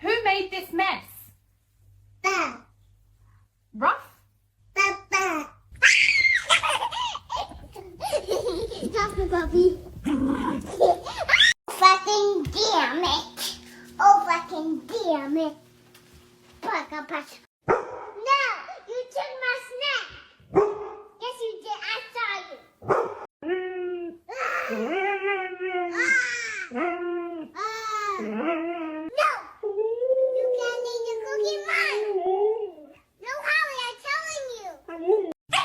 Who made this mess? Ruff? Stop it, puppy. Fucking damn it. Oh, fucking damn it. Pucka, pucka. No, you took my snack. Yes, you did. I saw you. No, you can't eat the cookie mine. No, Holly, I'm telling you. No, no.